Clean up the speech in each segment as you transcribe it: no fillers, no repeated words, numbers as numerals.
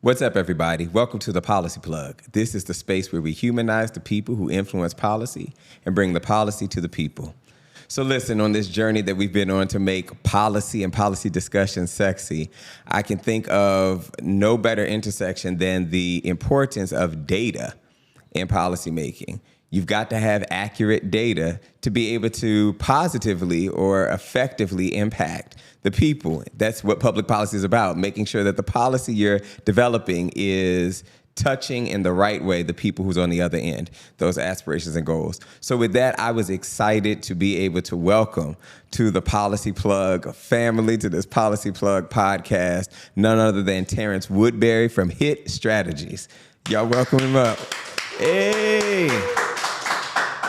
What's up, everybody? Welcome to the Policy Plug. This is the space where we humanize the people who influence policy and bring the policy to the people. So listen, on this journey that we've been on to make policy and policy discussion sexy, I can think of no better intersection than the importance of data in policymaking. You've got to have accurate data to be able to positively or effectively impact the people. That's what public policy is about, making sure that the policy you're developing is touching in the right way the people who's on the other end, those aspirations and goals. So with that, I was excited to be able to welcome to the Policy Plug family, to this Policy Plug podcast, none other than Terrance Woodbury from Hit Strategies. Y'all welcome him up. Hey.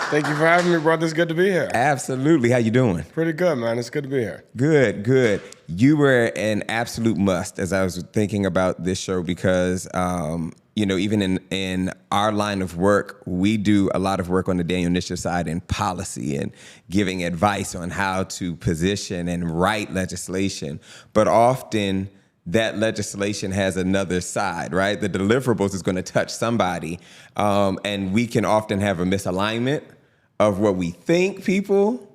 Thank you for having me, brother. It's good to be here. Absolutely. How you doing? Pretty good, man. It's good to be here. Good, good. You were an absolute must as I was thinking about this show because, even in our line of work, we do a lot of work on the Daniel Nisha side in policy and giving advice on how to position and write legislation. But often that legislation has another side, right? The deliverables is going to touch somebody, and we can often have a misalignment of what we think people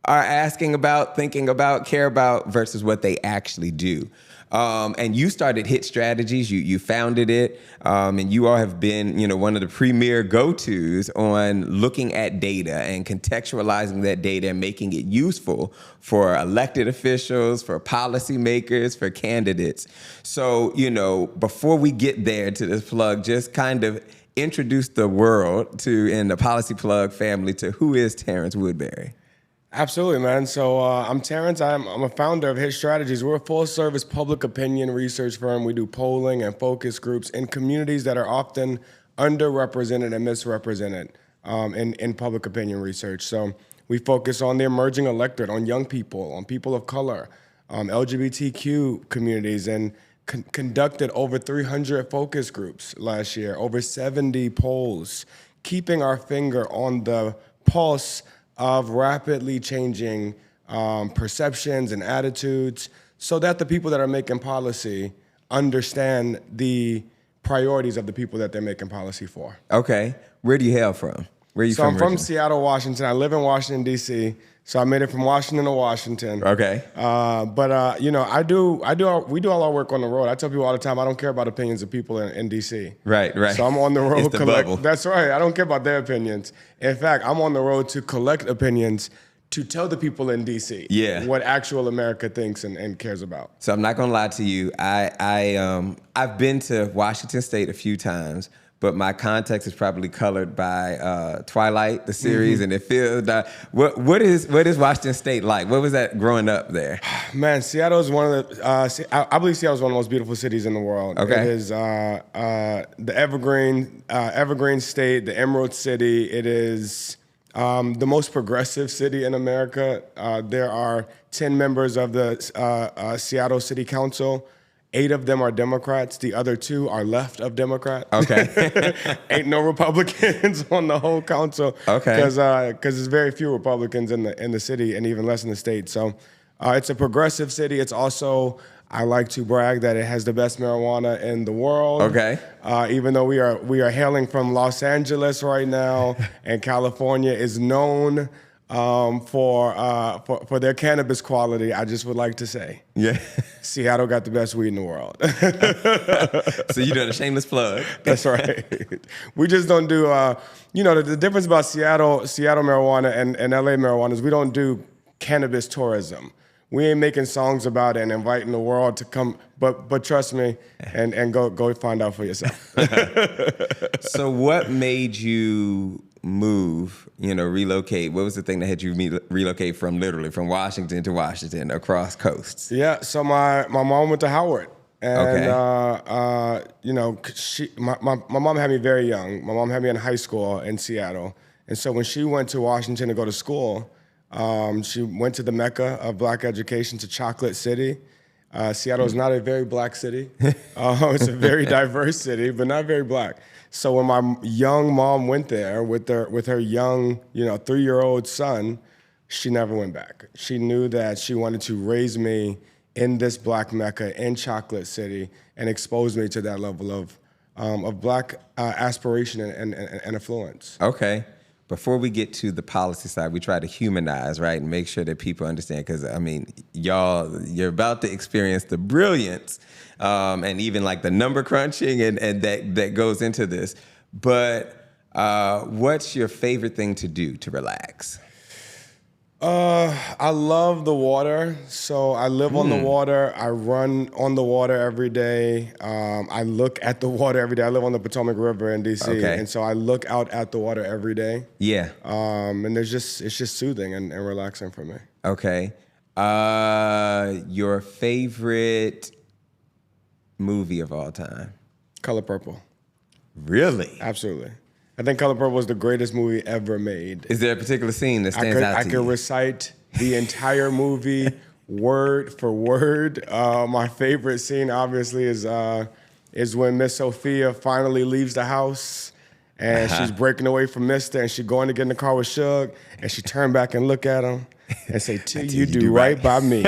are asking about, thinking about, care about versus what they actually do. And you started Hit Strategies, you founded it, and you all have been, one of the premier go-tos on looking at data and contextualizing that data and making it useful for elected officials, for policymakers, for candidates. So, before we get there to this plug, just kind of introduce the world in the Policy Plug family to who is Terrance Woodbury. Absolutely, man. So I'm Terrance. I'm a founder of Hit Strategies. We're a full-service public opinion research firm. We do polling and focus groups in communities that are often underrepresented and misrepresented in public opinion research. So we focus on the emerging electorate, on young people, on people of color, LGBTQ communities, and conducted over 300 focus groups last year, over 70 polls, keeping our finger on the pulse of rapidly changing perceptions and attitudes so that the people that are making policy understand the priorities of the people that they're making policy for. Okay. Where do you hail from? Where are you from? So I'm from Seattle, Washington. I live in Washington, D.C., so I made it from Washington to Washington. Okay. We do all our work on the road. I tell people all the time, I don't care about opinions of people in D.C. Right. So I'm on the road. It's the bubble. That's right. I don't care about their opinions. In fact, I'm on the road to collect opinions to tell the people in D.C. What actual America thinks and cares about. So I'm not gonna lie to you. I've been to Washington State a few times, but my context is probably colored by Twilight, the series, and it feels what is Washington State like? What was that growing up there? Man, Seattle is one of the I believe Seattle is one of the most beautiful cities in the world. Okay. It is the Evergreen State, the Emerald City. It is the most progressive city in America. There are 10 members of the Seattle City Council. 8 of them are Democrats. The other 2 are left of Democrats. Okay. Ain't no Republicans on the whole council. Okay. Because there's very few Republicans in the city and even less in the state. So it's a progressive city. It's also, I like to brag that it has the best marijuana in the world. Okay. Even though we are hailing from Los Angeles right now, and California is known for their cannabis quality, I just would like to say, Seattle got the best weed in the world. So you doing a shameless plug. That's right. We just don't do, the difference about Seattle marijuana and LA marijuana is we don't do cannabis tourism. We ain't making songs about it and inviting the world to come, but trust me and go find out for yourself. So what made you move, relocate? What was the thing that had you relocate from Washington to Washington across coasts? Yeah, so my mom went to Howard. And, my mom had me very young. My mom had me in high school in Seattle. And so when she went to Washington to go to school, she went to the mecca of black education, to Chocolate City. Seattle is not a very black city. It's a very diverse city, but not very black. So when my young mom went there with her young, 3-year-old son, she never went back. She knew that she wanted to raise me in this Black Mecca in Chocolate City and expose me to that level of Black aspiration and affluence. Okay. Before we get to the policy side, we try to humanize, right, and make sure that people understand. Because I mean, you're about to experience the brilliance, and even like the number crunching, and that goes into this. But what's your favorite thing to do to relax? I love the water. So I live on the water. I run on the water every day. I look at the water every day. I live on the Potomac River in DC. Okay. And so I look out at the water every day. Yeah. And it's just soothing and relaxing for me. Okay. Your favorite movie of all time? Color Purple. Really? Absolutely. I think Color Purple is the greatest movie ever made. Is there a particular scene that stands out to you? I could recite the entire movie word for word. My favorite scene, obviously, is when Miss Sophia finally leaves the house and she's breaking away from Mister, and she's going to get in the car with Suge, and she turned back and look at him and say, "Till you do right by me,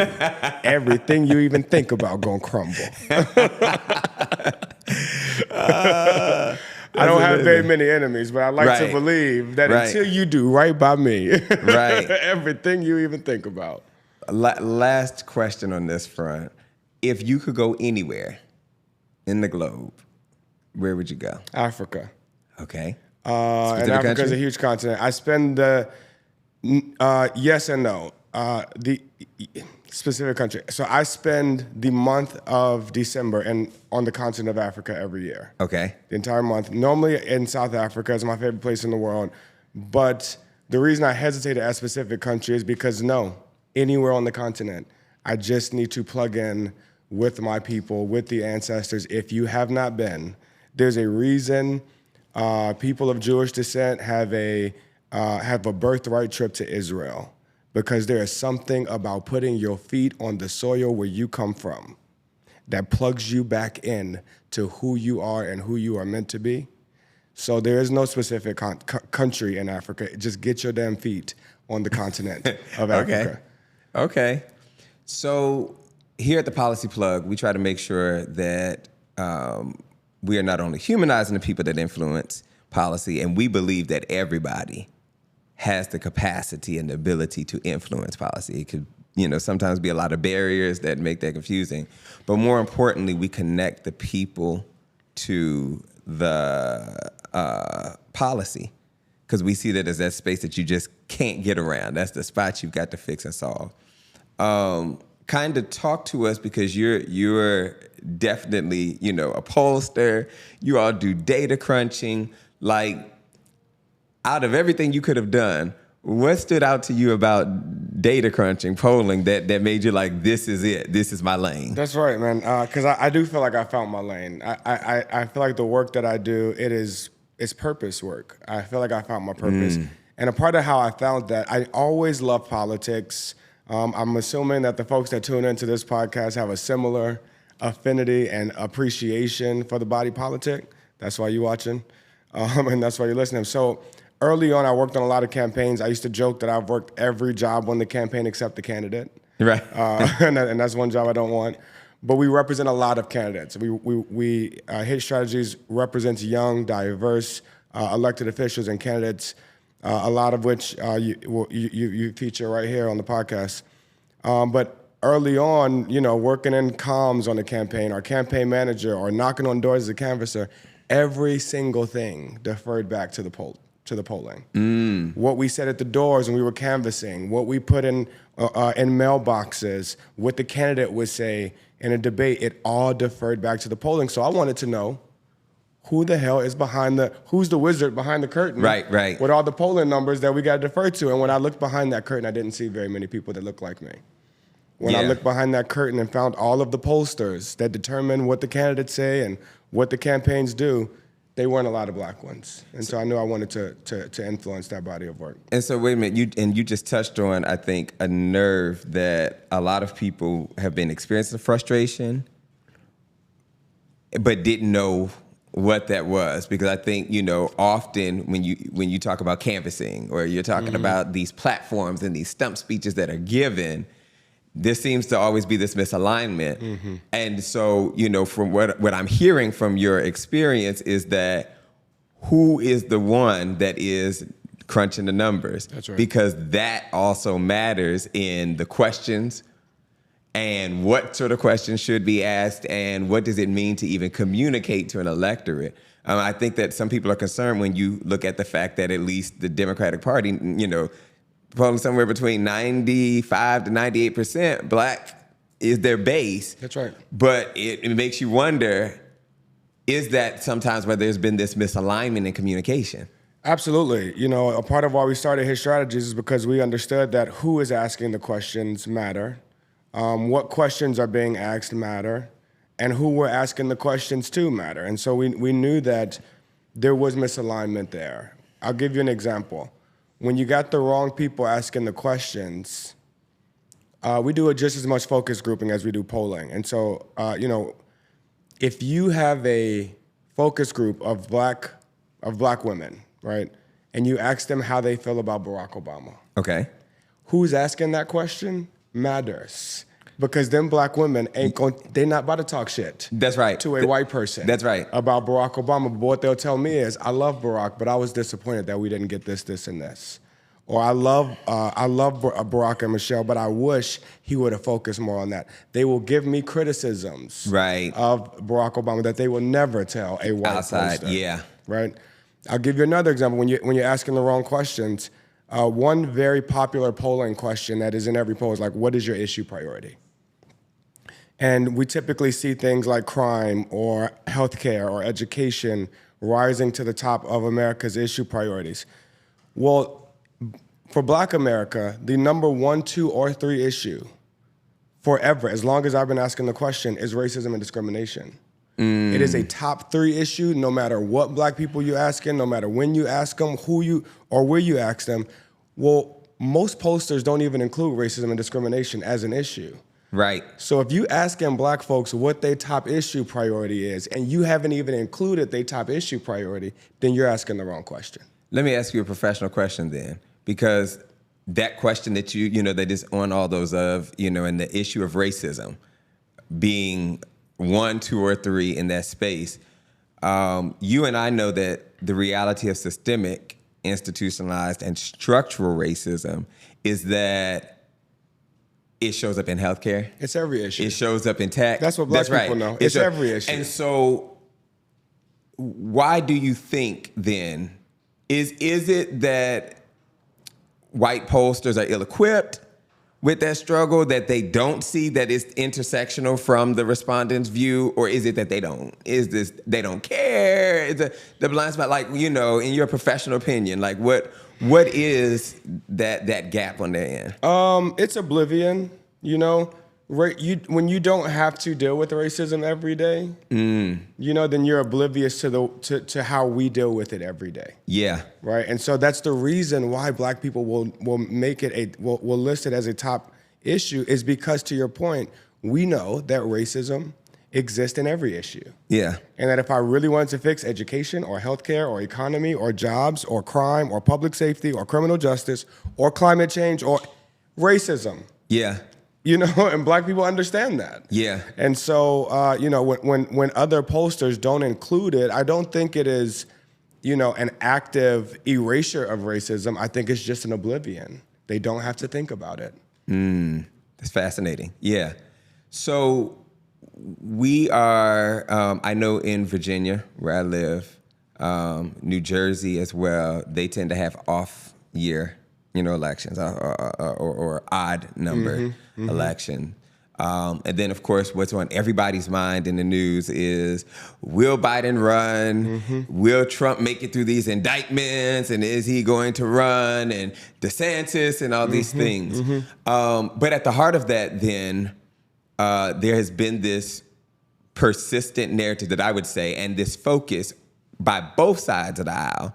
everything you even think about gonna crumble." I don't have very many enemies, but I like to believe that until you do right by me, everything you even think about. Last question on this front. If you could go anywhere in the globe, where would you go? Africa. Okay. And Africa is a huge continent. I spend yes and no. The specific country. So I spend the month of December on the continent of Africa every year. Okay. The entire month. Normally in South Africa is my favorite place in the world. But the reason I hesitate to ask specific country is because anywhere on the continent, I just need to plug in with my people, with the ancestors. If you have not been, there's a reason people of Jewish descent have a birthright trip to Israel. Because there is something about putting your feet on the soil where you come from that plugs you back in to who you are and who you are meant to be. So there is no specific country in Africa. Just get your damn feet on the continent of Africa. Okay. So here at the Policy Plug, we try to make sure that we are not only humanizing the people that influence policy, and we believe that everybody has the capacity and the ability to influence policy. It could, sometimes be a lot of barriers that make that confusing. But more importantly, we connect the people to the policy, because we see that as that space that you just can't get around. That's the spot you've got to fix and solve. Kind of talk to us, because you're definitely, a pollster. You all do data crunching. Like, out of everything you could have done, what stood out to you about data crunching, polling, that made you like, this is it, this is my lane? That's right, man. Because I do feel like I found my lane. I feel like the work that I do, it's purpose work. I feel like I found my purpose. And a part of how I found that, I always love politics. I'm assuming that the folks that tune into this podcast have a similar affinity and appreciation for the body politic. That's why you're watching, and that's why you're listening. So early on, I worked on a lot of campaigns. I used to joke that I've worked every job on the campaign except the candidate. Right. And that's one job I don't want. But we represent a lot of candidates. We Hit Strategies represents young, diverse elected officials and candidates, a lot of which you feature right here on the podcast. But early on, working in comms on the campaign, or campaign manager, or knocking on doors as a canvasser, every single thing deferred back to the polling. What we said at the doors when we were canvassing, what we put in mailboxes, what the candidate would say in a debate, it all deferred back to the polling. So I wanted to know who the hell is who's the wizard behind the curtain? Right. With all the polling numbers that we got to defer to. And when I looked behind that curtain, I didn't see very many people that looked like me. When I looked behind that curtain and found all of the pollsters that determine what the candidates say and what the campaigns do, they weren't a lot of black ones. And so I knew I wanted to influence that body of work. And so wait a minute, you just touched on, I think, a nerve that a lot of people have been experiencing frustration, but didn't know what that was, because I think, often when you talk about canvassing or you're talking about these platforms and these stump speeches that are given, there seems to always be this misalignment. And so, from what I'm hearing from your experience is that who is the one that is crunching the numbers? That's right. Because that also matters in the questions and what sort of questions should be asked and what does it mean to even communicate to an electorate. I think that some people are concerned when you look at the fact that at least the Democratic Party, polling somewhere between 95 to 98% black is their base. That's right. But it makes you wonder, is that sometimes where there's been this misalignment in communication? Absolutely. A part of why we started His Strategies is because we understood that who is asking the questions matter, what questions are being asked matter, and who we're asking the questions to matter. And so we knew that there was misalignment there. I'll give you an example. When you got the wrong people asking the questions, we do just as much focus grouping as we do polling. And so, if you have a focus group of black women, right, and you ask them how they feel about Barack Obama, Okay. who's asking that question matters, because them black women they're not about to talk shit. That's right. To a white person. That's right. About Barack Obama. But what they'll tell me is, I love Barack, but I was disappointed that we didn't get this, this, and this. Or I love Barack and Michelle, but I wish he would have focused more on that. They will give me criticisms of Barack Obama that they will never tell a white outside poster. Yeah. Right? I'll give you another example. When you're asking the wrong questions, one very popular polling question that is in every poll is like, what is your issue priority? And we typically see things like crime or healthcare or education rising to the top of America's issue priorities. Well, for Black America, the number 1, 2, or 3 issue forever, as long as I've been asking the question, is racism and discrimination. It is a top 3 issue, no matter what black people you asking, no matter when you ask them, where you ask them. Well, most pollsters don't even include racism and discrimination as an issue. Right. So if you asking black folks what their top issue priority is, and you haven't even included their top issue priority, then you're asking the wrong question. Let me ask you a professional question then, because that question that that is on all those of, and the issue of racism being 1, 2, or 3 in that space, you and I know that the reality of systemic, institutionalized, and structural racism is that it shows up in healthcare. It's every issue. It shows up in tech. That's what black people know. It's every issue. And so why do you think then, is it that white pollsters are ill-equipped with that struggle, that they don't see that it's intersectional from the respondent's view, or is it that they don't care? Is the blind spot, like, in your professional opinion, like what is that gap on their end? It's oblivion, when you don't have to deal with racism every day, then you're oblivious to how we deal with it every day. Yeah. Right. And so that's the reason why black people will make it will list it as a top issue, is because, to your point, we know that racism exists in every issue. Yeah. And that if I really wanted to fix education or healthcare or economy or jobs or crime or public safety or criminal justice or climate change or racism. Yeah. And black people understand that. Yeah. And so, when other pollsters don't include it, I don't think it is, an active erasure of racism. I think it's just an oblivion. They don't have to think about it. That's fascinating. Yeah. So we are, I know in Virginia, where I live, New Jersey as well, they tend to have off-year elections or odd number election. And then, of course, what's on everybody's mind in the news is, will Biden run? Will Trump make it through these indictments? And is he going to run? And DeSantis and all these things. But at the heart of that, then, there has been this persistent narrative that I would say, and this focus by both sides of the aisle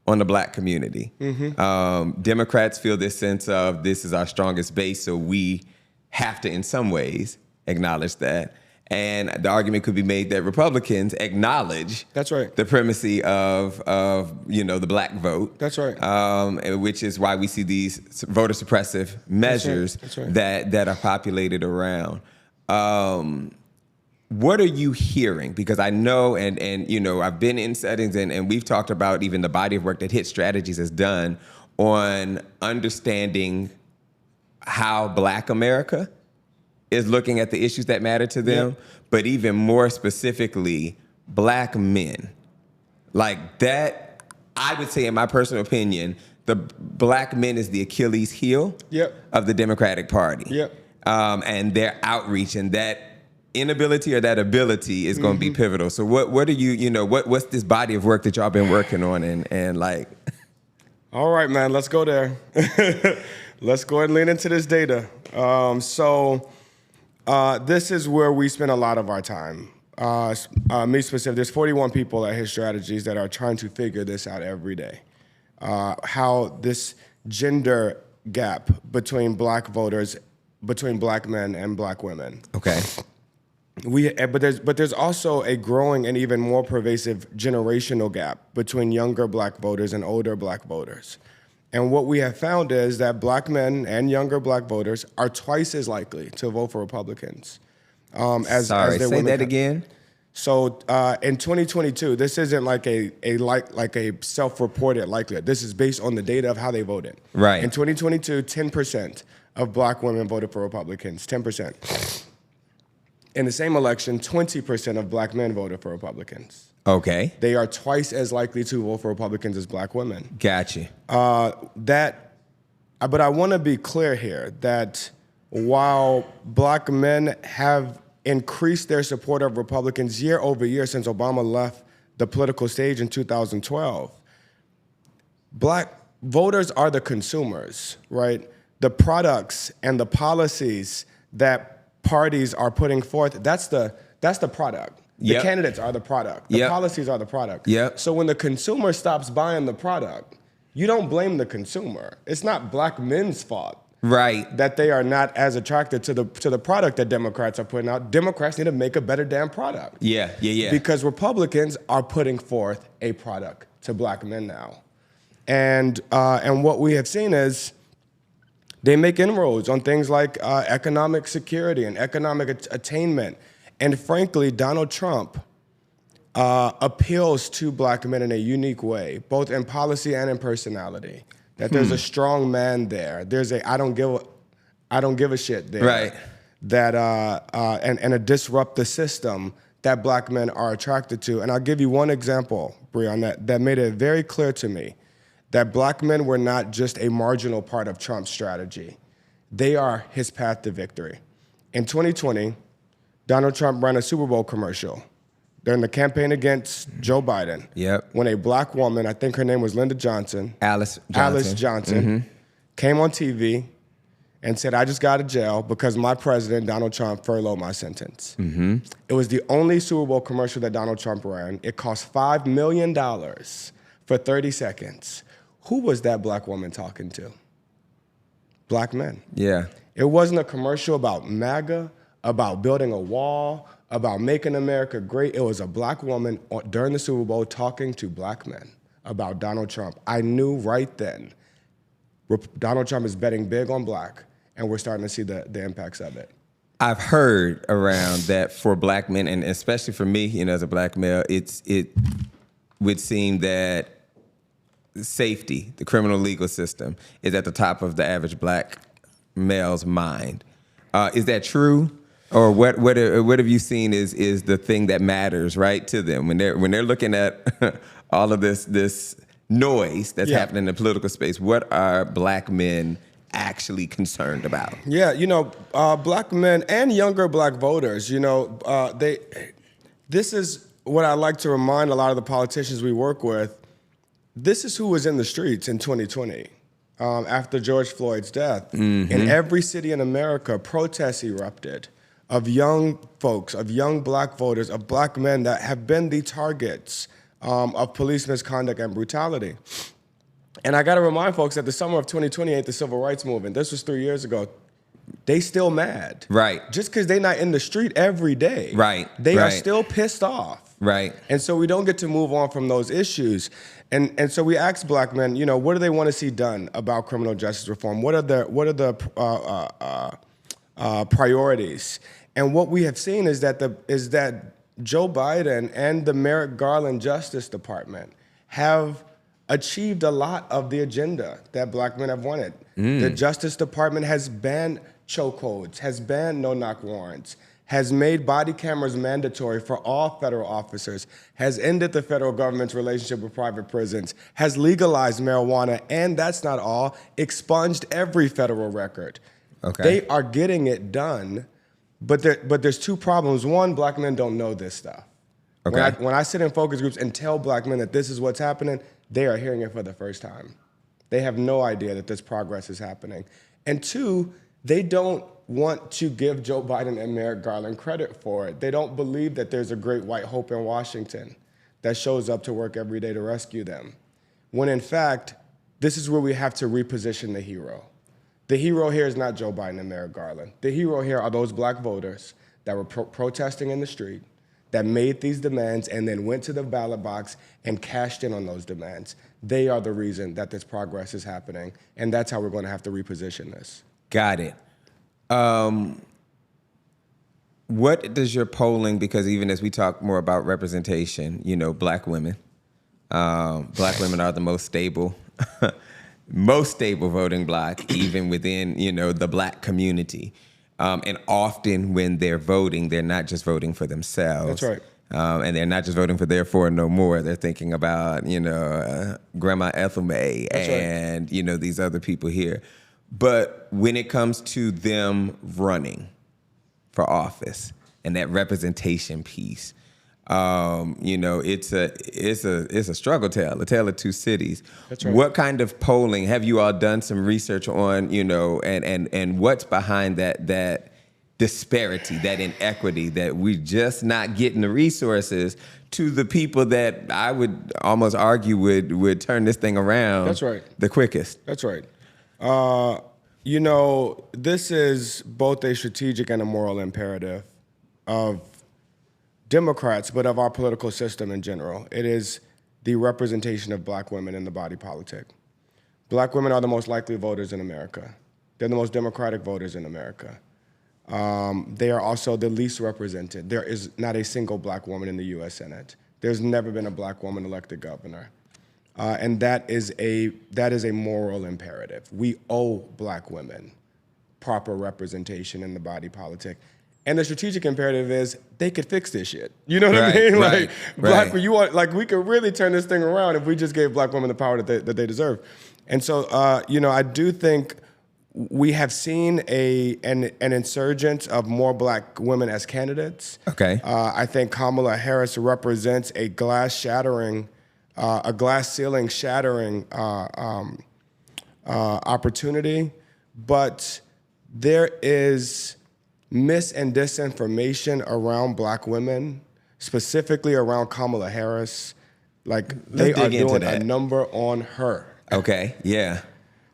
on the black community. Democrats feel this sense of, this is our strongest base, so we have to, in some ways, acknowledge that. And the argument could be made that Republicans acknowledge That's right. the primacy of the black vote. That's right. Which is why we see these voter suppressive measures That's right. that are populated around. What are you hearing? Because I know, and I've been in settings, and we've talked about even the body of work that Hit Strategies has done on understanding how Black America is looking at the issues that matter to them, but even more specifically, Black men. Like that, I would say, in my personal opinion, the Black men is the Achilles heel of the Democratic Party. And their outreach and that inability or that ability is going to be pivotal. So what are what's this body of work that y'all been working on and like? All right, man, let's go there. Let's go ahead and lean into this data. This is where we spend a lot of our time. Me specifically, there's 41 people at His Strategies that are trying to figure this out every day. How this gender gap between Black voters, between Black men and Black women. Okay. But there's also a growing and even more pervasive generational gap between younger Black voters and older Black voters. And what we have found is that Black men and younger Black voters are twice as likely to vote for Republicans. As Sorry, their say women that again. So in 2022, this isn't like a self-reported likelihood. This is based on the data of how they voted. Right. In 2022, 10% of Black women voted for Republicans. 10%. In the same election, 20% of Black men voted for Republicans. Okay. They are twice as likely to vote for Republicans as Black women. Gotcha. But I want to be clear here that while Black men have increased their support of Republicans year over year since Obama left the political stage in 2012, Black voters are the consumers, right? The products and the policies that parties are putting forth, that's the product. The candidates are the product. The policies are the product. So when the consumer stops buying the product, you don't blame the consumer. It's not Black men's fault. Right. That they are not as attracted to the product that Democrats are putting out. Democrats need to make a better damn product. Yeah. Because Republicans are putting forth a product to Black men now. And what we have seen is they make inroads on things like economic security and economic attainment. And frankly, Donald Trump appeals to Black men in a unique way, both in policy and in personality. That there's a strong man there. There's a I don't give a shit there. Right. That and a disrupt the system that Black men are attracted to. And I'll give you one example, Breon, that made it very clear to me that Black men were not just a marginal part of Trump's strategy. They are his path to victory. In 2020, Donald Trump ran a Super Bowl commercial during the campaign against Joe Biden. When a Black woman, I think her name was Alice Johnson, came on TV and said, I just got out of jail because my president, Donald Trump, furloughed my sentence. It was the only Super Bowl commercial that Donald Trump ran. It cost $5 million for 30 seconds. Who was that Black woman talking to? Black men. It wasn't a commercial about MAGA, about building a wall, about making America great. It was a Black woman during the Super Bowl talking to Black men about Donald Trump. I knew right then Donald Trump is betting big on Black, and we're starting to see the impacts of it. I've heard around that for Black men, and especially for me, as a Black male, it would seem that safety, the criminal legal system, is at the top of the average Black male's mind. Is that true? Or what have you seen is the thing that matters, right, to them when they're looking at all of this noise that's happening in the political space? What are Black men actually concerned about? Black men and younger Black voters, this is what I like to remind a lot of the politicians we work with. This is who was in the streets in 2020 after George Floyd's death. In every city in America, protests erupted of young folks, of young Black voters, of Black men that have been the targets of police misconduct and brutality. And I got to remind folks that the summer of 2020 ain't the civil rights movement. This was 3 years ago. they still mad. Right. Just because they're not in the street every day. Right. They are Right. still pissed off. Right. And so we don't get to move on from those issues. And so we ask black men, what do they want to see done about criminal justice reform? What are the priorities? And what we have seen is that Joe Biden and the Merrick Garland Justice Department have achieved a lot of the agenda that black men have wanted. The Justice Department has banned chokeholds, has banned no-knock warrants, has made body cameras mandatory for all federal officers, has ended the federal government's relationship with private prisons, has legalized marijuana, and that's not all, expunged every federal record. Okay. They are getting it done, but there's two problems. One, black men don't know this stuff. Okay. When I sit in focus groups and tell black men that this is what's happening, they are hearing it for the first time. They have no idea that this progress is happening. And two, they don't want to give Joe Biden and Merrick Garland credit for it. They don't believe that there's a great white hope in Washington that shows up to work every day to rescue them. When in fact, this is where we have to reposition the hero. The hero here is not Joe Biden and Merrick Garland. The hero here are those black voters that were protesting in the street, that made these demands and then went to the ballot box and cashed in on those demands. They are the reason that this progress is happening, and that's how we're going to have to reposition this. Got it. What does your polling, because even as we talk more about representation, black women are the most stable voting bloc, even within, the black community. And often when they're voting, they're not just voting for themselves. That's right. And they're not just voting for Therefore No More. They're thinking about, Grandma Ethel May and, these other people here. But when it comes to them running for office and that representation piece, it's a struggle tale, a tale of two cities. That's right. What kind of polling have you all done some research on, and what's behind that disparity, that inequity, that we're just not getting the resources to the people that I would almost argue would turn this thing around. That's right. The quickest. That's right. This is both a strategic and a moral imperative of Democrats, but of our political system in general. It is the representation of black women in the body politic. Black women are the most likely voters in America. They're the most democratic voters in America. They are also the least represented. There is not a single black woman in the U.S. Senate. There's never been a black woman elected governor. And that is a moral imperative. We owe black women proper representation in the body politic. And the strategic imperative is they could fix this shit. You know what I mean? Right, Black, right. we could really turn this thing around if we just gave black women the power that they deserve. And so, I do think we have seen an insurgence of more black women as candidates. Okay. I think Kamala Harris represents a glass ceiling shattering opportunity, but there is and disinformation around black women, specifically around Kamala Harris. They are doing a number on her. Okay, yeah.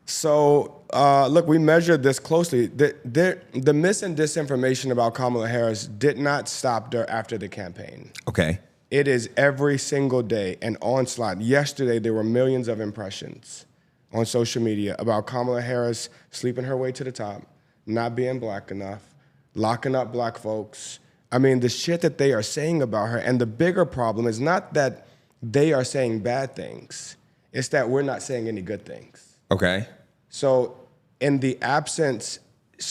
So, look, we measured this closely. The mis and disinformation about Kamala Harris did not stop there after the campaign. Okay. It is every single day an onslaught. Yesterday, there were millions of impressions on social media about Kamala Harris sleeping her way to the top, not being black enough, locking up black folks. I mean, the shit that they are saying about her. And the bigger problem is not that they are saying bad things. It's that we're not saying any good things. Okay. So in the absence,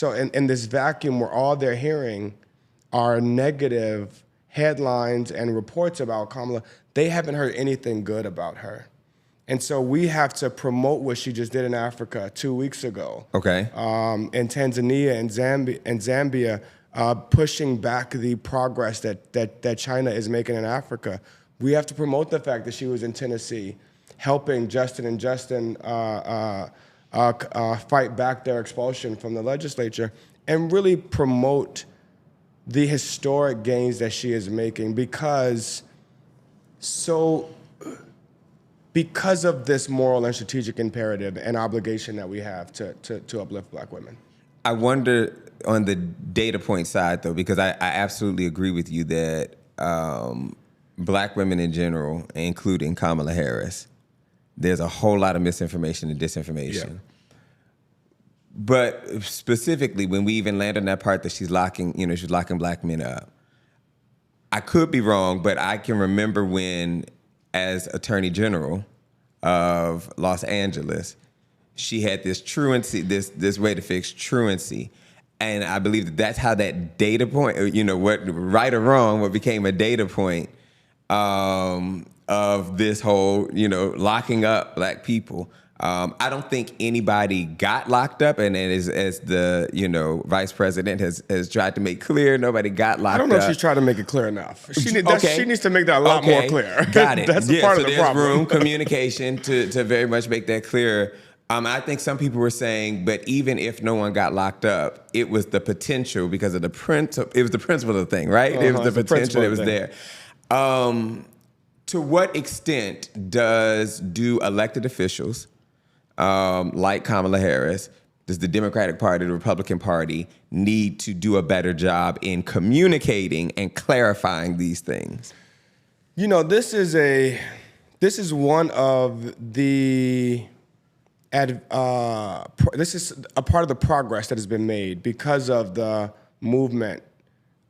in this vacuum where all they're hearing are negative headlines and reports about Kamala, they haven't heard anything good about her. And so we have to promote what she just did in Africa 2 weeks ago. Okay. In Tanzania and Zambia, pushing back the progress that China is making in Africa. We have to promote the fact that she was in Tennessee, helping Justin and Justin fight back their expulsion from the legislature, and really promote the historic gains that she is making because of this moral and strategic imperative and obligation that we have to uplift black women. I wonder on the data point side, though, because I absolutely agree with you that black women in general, including Kamala Harris, there's a whole lot of misinformation and disinformation. Yeah. But specifically, when we even land on that part that she's locking black men up, I could be wrong, but I can remember when, as Attorney General of Los Angeles, she had this truancy, this way to fix truancy. And I believe that that's how that data point, what, right or wrong, what became a data point of this whole, locking up black people. I don't think anybody got locked up, and as the vice president has tried to make clear, nobody got locked up. I don't know if she's trying to make it clear enough. She needs to make that a lot more clear. Got it. That's part of the problem. There's room, communication to very much make that clear. I think some people were saying, but even if no one got locked up, it was the potential because of the principle. It was the principle of the thing, right? It was the potential that was there. To what extent do elected officials like Kamala Harris, does the Democratic Party, the Republican Party, need to do a better job in communicating and clarifying these things? This is one of the this is a part of the progress that has been made because of the movement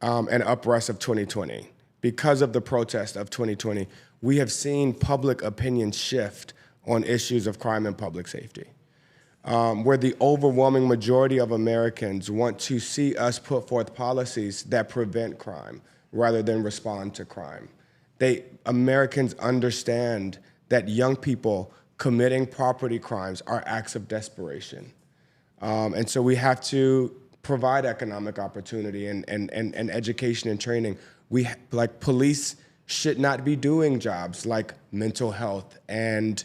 and uprush of 2020, because of the protest of 2020. We have seen public opinion shift on issues of crime and public safety, where the overwhelming majority of Americans want to see us put forth policies that prevent crime rather than respond to crime. Americans understand that young people committing property crimes are acts of desperation. And so we have to provide economic opportunity and education and training. Police should not be doing jobs like mental health and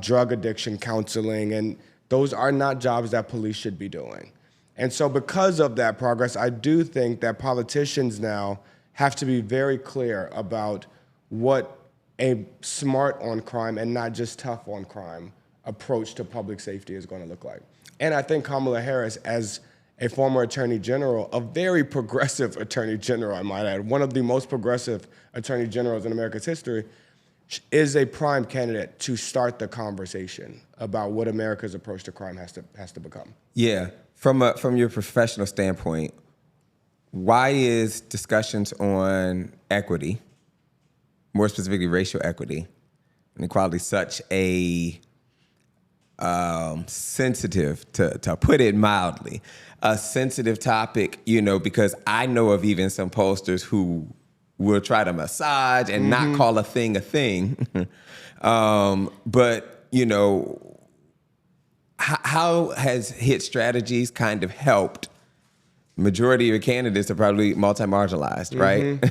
drug addiction counseling, and those are not jobs that police should be doing. And so because of that progress, I do think that politicians now have to be very clear about what a smart on crime and not just tough on crime approach to public safety is going to look like. And I think Kamala Harris, as a former attorney general, a very progressive attorney general, I might add, one of the most progressive attorney generals in America's history, is a prime candidate to start the conversation about what America's approach to crime has to become. Yeah, from your professional standpoint, why is discussions on equity, more specifically racial equity and equality, such a sensitive, to put it mildly, a sensitive topic? Because I know of even some pollsters who will try to massage and not call a thing a thing. But, how has hit strategies kind of helped? Majority of your candidates are probably multi-marginalized, right?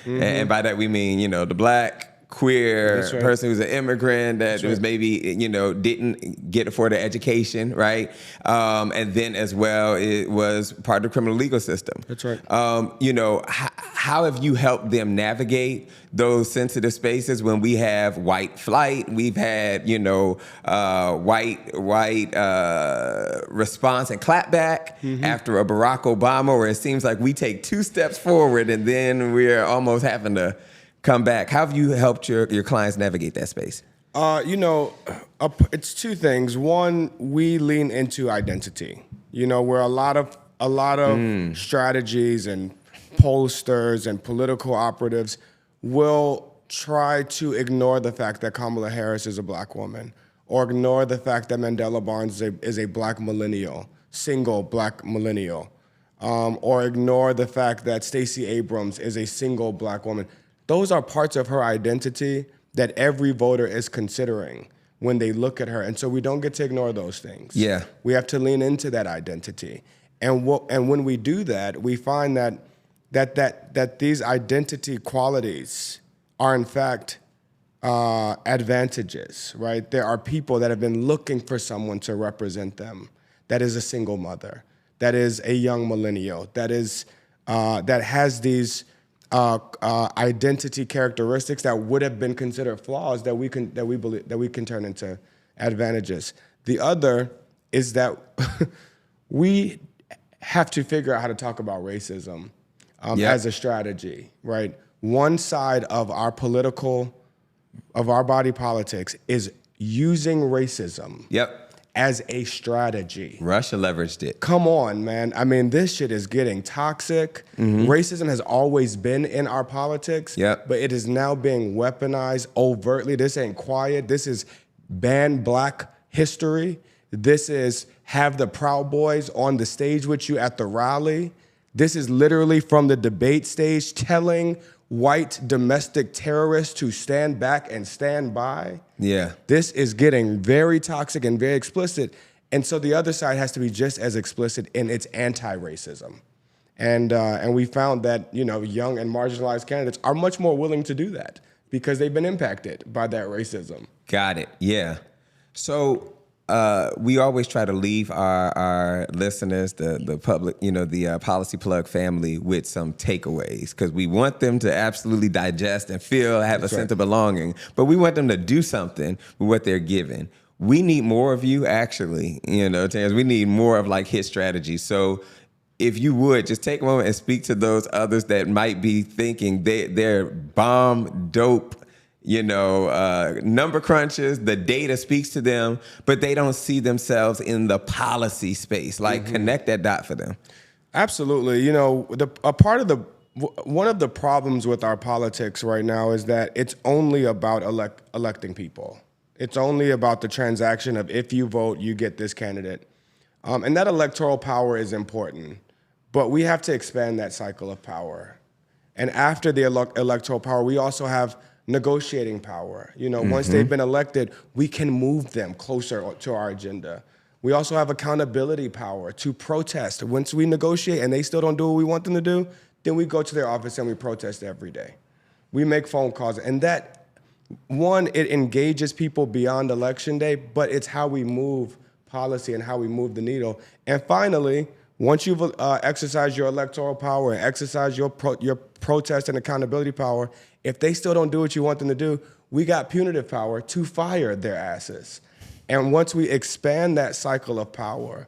And by that we mean, the black, queer That's right. person who's an immigrant that That's right. was maybe, didn't get afforded education, right? And then as well, it was part of the criminal legal system. That's right. How have you helped them navigate those sensitive spaces when we have white flight, we've had, white response and clapback after a Barack Obama, where it seems like we take 2 steps forward and then we're almost having to come back. How have you helped your clients navigate that space? It's 2 things. One, we lean into identity. Where a lot of strategies and pollsters and political operatives will try to ignore the fact that Kamala Harris is a black woman, or ignore the fact that Mandela Barnes is a black millennial, single black millennial, or ignore the fact that Stacey Abrams is a single black woman. Those are parts of her identity that every voter is considering when they look at her. And so we don't get to ignore those things. Yeah. We have to lean into that identity. And when we do that, we find that these identity qualities are in fact advantages, right? There are people that have been looking for someone to represent them. That is a single mother, that is a young millennial, that has these identity characteristics that would have been considered flaws that we can turn into advantages. The other is that we have to figure out how to talk about racism Yep. as a strategy, right? One side of our body politics is using racism Yep. as a strategy. Russia leveraged it. Come on, man. I mean, this shit is getting toxic. Racism has always been in our politics, Yep. but it is now being weaponized overtly. This ain't quiet. This is ban Black history. This is have the Proud Boys on the stage with you at the rally. This is literally from the debate stage telling white domestic terrorists to stand back and stand by. Yeah. This is getting very toxic and very explicit. And so the other side has to be just as explicit in its anti-racism. And we found that, young and marginalized candidates are much more willing to do that because they've been impacted by that racism. Got it. Yeah. So we always try to leave our listeners, the public, the Policy Plug family with some takeaways because we want them to absolutely digest and have a sense of belonging, but we want them to do something with what they're given. We need more of you, actually, Terrance. We need more of like his strategy. So if you would just take a moment and speak to those others that might be thinking they're bomb dope, number crunches, the data speaks to them, but they don't see themselves in the policy space. Like connect that dot for them. Absolutely. One of the problems with our politics right now is that it's only about electing people. It's only about the transaction of if you vote, you get this candidate. And that electoral power is important, but we have to expand that cycle of power. And after the electoral power, we also have negotiating power. Once they've been elected, we can move them closer to our agenda. We also have accountability power to protest. Once we negotiate and they still don't do what we want them to do, then we go to their office and we protest every day. We make phone calls. And that, one, it engages people beyond election day, but it's how we move policy and how we move the needle. And finally, once you've exercised your electoral power and exercised your protest and accountability power, if they still don't do what you want them to do, we got punitive power to fire their asses. And once we expand that cycle of power,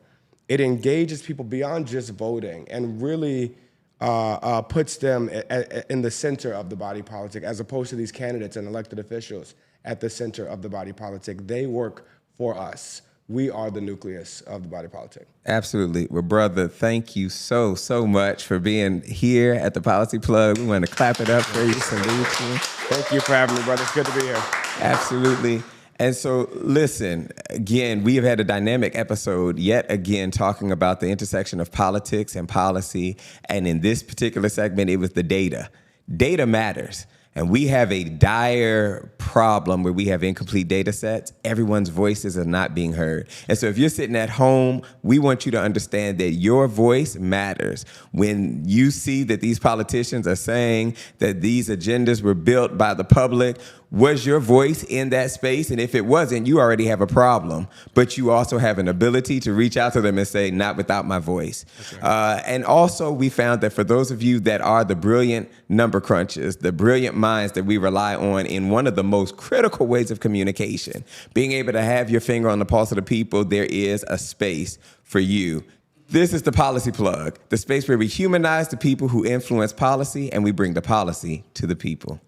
it engages people beyond just voting and really puts them in the center of the body politic, as opposed to these candidates and elected officials at the center of the body politic. They work for us. We are the nucleus of the body politic. Absolutely. Well, brother, thank you so much for being here at the Policy Plug. We want to clap it up for you, salute you. Thank you for having me, brother. It's good to be here. Absolutely. And so, listen, again, we have had a dynamic episode yet again talking about the intersection of politics and policy. And in this particular segment, it was the data. Data matters. And we have a dire problem where we have incomplete data sets. Everyone's voices are not being heard. And so if you're sitting at home, we want you to understand that your voice matters. When you see that these politicians are saying that these agendas were built by the public, was your voice in that space? And if it wasn't, you already have a problem. But you also have an ability to reach out to them and say, not without my voice. Right. And also, we found that for those of you that are the brilliant number crunchers, the brilliant minds that we rely on in one of the most critical ways of communication, being able to have your finger on the pulse of the people, there is a space for you. This is the Policy Plug, the space where we humanize the people who influence policy and we bring the policy to the people.